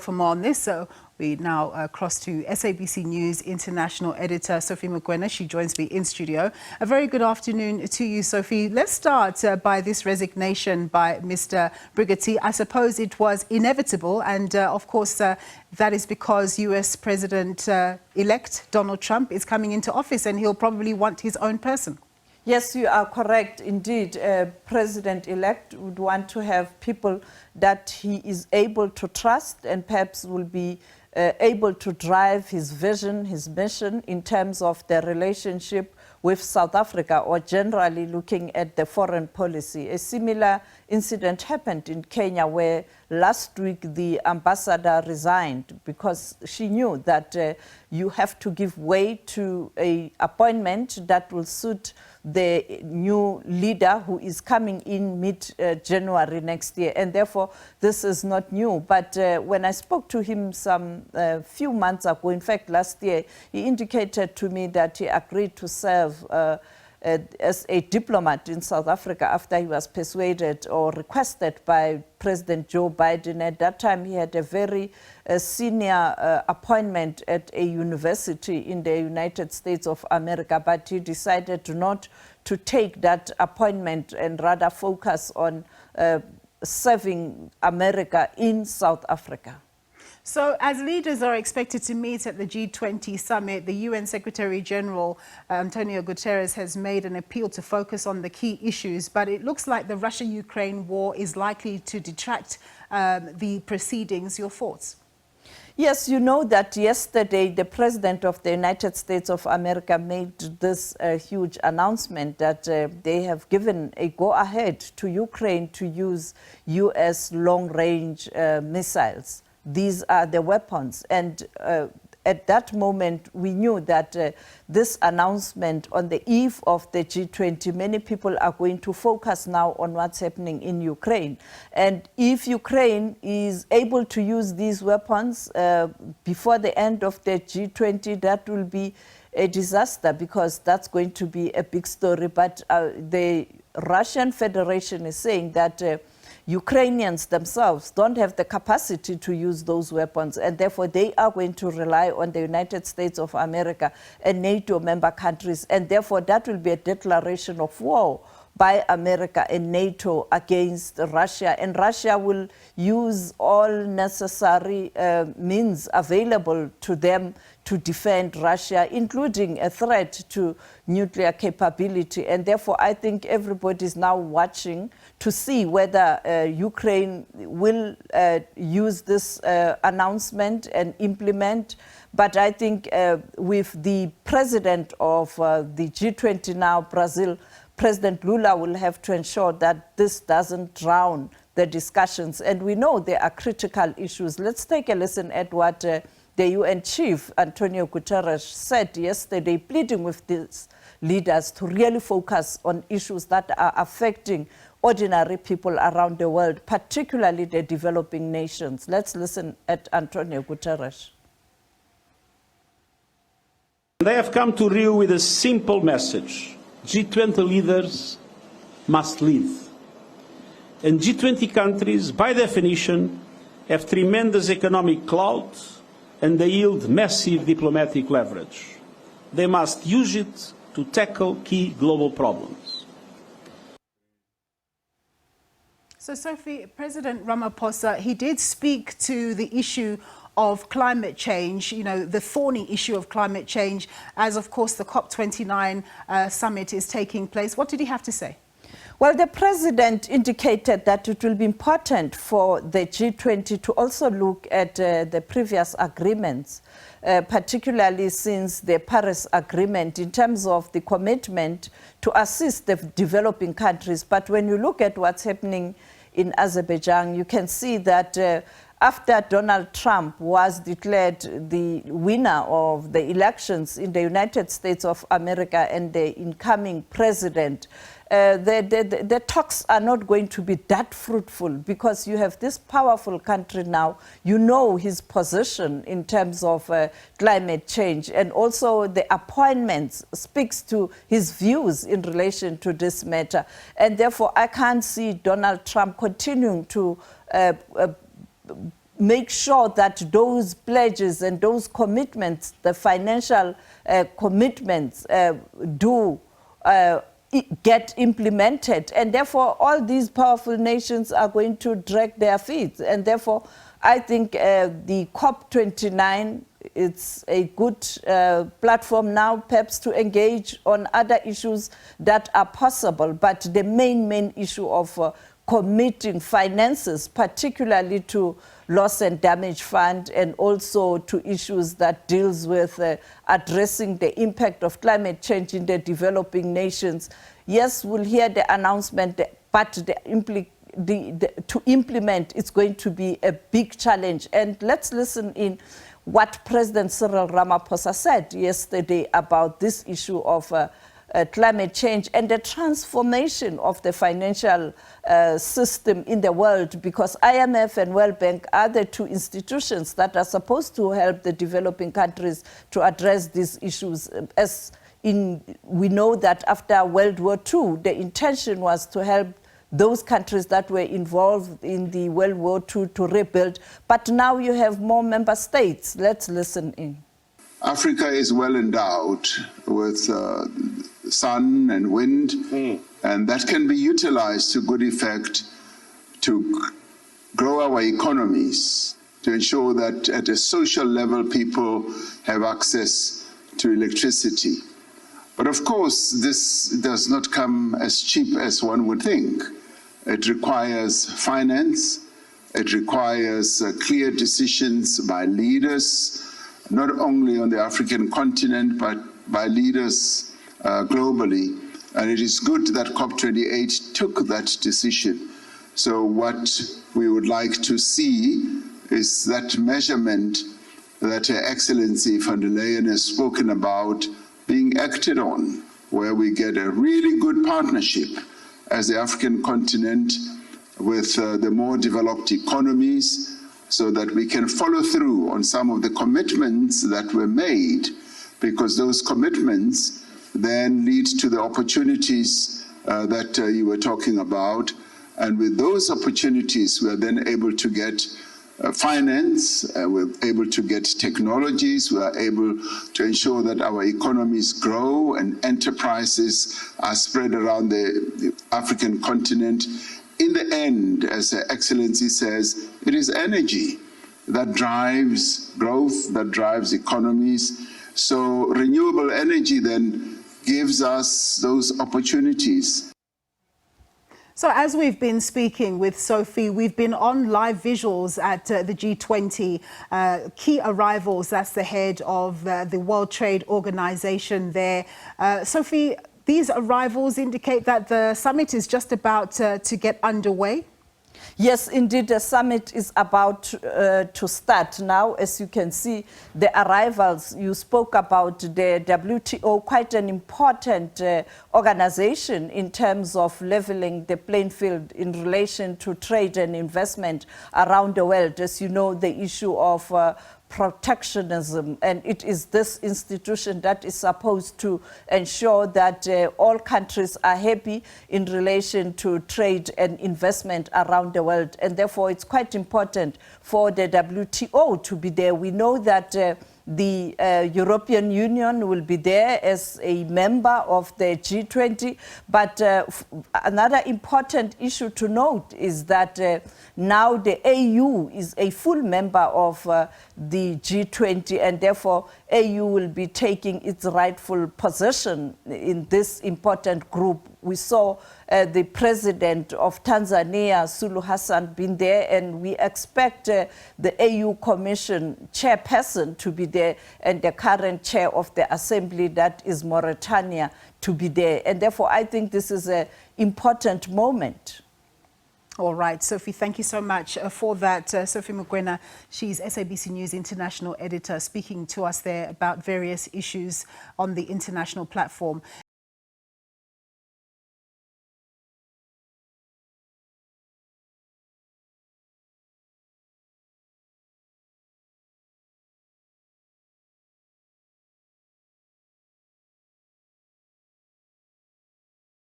for more on this. So we now cross to SABC News International Editor Sophie Mokoena. She joins me in studio. A very good afternoon to you, Sophie. Let's start by this resignation by Mr. Brigety. I suppose it was inevitable, and of course that is because US President-elect Donald Trump is coming into office, and he'll probably want his own person. Yes, you are correct. Indeed, President-elect would want to have people that he is able to trust and perhaps will be able to drive his vision, his mission in terms of the relationship with South Africa, or generally looking at the foreign policy. A similar incident happened in Kenya, where last week the ambassador resigned because she knew that you have to give way to an appointment that will suit the new leader who is coming in mid-January next year. And therefore, this is not new. But when I spoke to him some few months ago, in fact, last year, he indicated to me that he agreed to serve as a diplomat in South Africa after he was persuaded or requested by President Joe Biden. At that time, he had a very senior appointment at a university in the United States of America, but he decided not to take that appointment and rather focus on serving America in South Africa. So as leaders are expected to meet at the G20 Summit, the UN Secretary-General António Guterres has made an appeal to focus on the key issues, but it looks like the Russia-Ukraine war is likely to detract the proceedings. Your thoughts? Yes, you know that yesterday the President of the United States of America made this huge announcement that they have given a go-ahead to Ukraine to use US long-range missiles. These are the weapons. And at that moment, we knew that this announcement on the eve of the G20, many people are going to focus now on what's happening in Ukraine. And if Ukraine is able to use these weapons before the end of the G20, that will be a disaster, because that's going to be a big story. But the Russian Federation is saying that Ukrainians themselves don't have the capacity to use those weapons, and therefore they are going to rely on the United States of America and NATO member countries, and therefore that will be a declaration of war by America and NATO against Russia, and Russia will use all necessary means available to them to defend Russia, including a threat to nuclear capability. And therefore, I think everybody is now watching to see whether Ukraine will use this announcement and implement. But I think with the president of the G20 now, Brazil, President Lula, will have to ensure that this doesn't drown the discussions. And we know there are critical issues. Let's take a listen at what the UN chief, António Guterres, said yesterday, pleading with these leaders to really focus on issues that are affecting ordinary people around the world, particularly the developing nations. Let's listen at António Guterres. They have come to Rio with a simple message. G20 leaders must lead. And G20 countries, by definition, have tremendous economic clout, and they yield massive diplomatic leverage. They must use it to tackle key global problems. So, Sophie, President Ramaphosa, he did speak to the issue of climate change, you know, the thorny issue of climate change, as, of course, the COP29 summit is taking place. What did he have to say? Well, the president indicated that it will be important for the G20 to also look at the previous agreements, particularly since the Paris Agreement, in terms of the commitment to assist the developing countries. But when you look at what's happening in Azerbaijan, you can see that after Donald Trump was declared the winner of the elections in the United States of America and the incoming president, the talks are not going to be that fruitful, because you have this powerful country now. You know his position in terms of climate change, and also the appointments speaks to his views in relation to this matter. And therefore, I can't see Donald Trump continuing to make sure that those pledges and those commitments, the financial commitments, do get implemented. And therefore, all these powerful nations are going to drag their feet. And therefore, I think the COP29, it's a good platform now, perhaps, to engage on other issues that are possible. But the main issue of committing finances, particularly to loss and damage fund, and also to issues that deals with addressing the impact of climate change in the developing nations. Yes, we'll hear the announcement, but to implement, it's going to be a big challenge. And let's listen in what President Cyril Ramaphosa said yesterday about this issue of climate change and the transformation of the financial system in the world, because IMF and World Bank are the two institutions that are supposed to help the developing countries to address these issues. We know that after World War II, the intention was to help those countries that were involved in the World War II to rebuild. But now you have more member states. Let's listen in. Africa is well endowed with sun and wind, and that can be utilized to good effect to grow our economies, to ensure that at a social level people have access to electricity. But of course, this does not come as cheap as one would think. It requires finance, it requires clear decisions by leaders, not only on the African continent, but by leaders globally. And it is good that COP28 took that decision. So what we would like to see is that measurement that Her Excellency van der Leyen has spoken about being acted on, where we get a really good partnership as the African continent with the more developed economies, so that we can follow through on some of the commitments that were made, because those commitments then lead to the opportunities that you were talking about. And with those opportunities, we are then able to get finance, we're able to get technologies, we are able to ensure that our economies grow and enterprises are spread around the African continent. In the end, as Her Excellency says, it is energy that drives growth, that drives economies. So renewable energy then gives us those opportunities. So as we've been speaking with Sophie, we've been on live visuals at the G20 key arrivals. That's the head of the World Trade Organization there. Sophie, these arrivals indicate that the summit is just about to get underway? Yes, indeed, the summit is about to start now. As you can see, the arrivals, you spoke about the WTO, quite an important organization in terms of leveling the playing field in relation to trade and investment around the world. As you know, the issue of protectionism, and it is this institution that is supposed to ensure that all countries are happy in relation to trade and investment around the world, and therefore it's quite important for the WTO to be there. We know that the European Union will be there as a member of the G20, but another important issue to note is that now the AU is a full member of the G20, and therefore AU will be taking its rightful position in this important group. We saw the president of Tanzania, Suluhu Hassan, been there, and we expect the AU Commission chairperson to be there, and the current chair of the assembly, that is Mauritania, to be there. And therefore, I think this is an important moment. All right, Sophie, thank you so much for that. Sophie Mokoena, she's SABC News International Editor, speaking to us there about various issues on the international platform.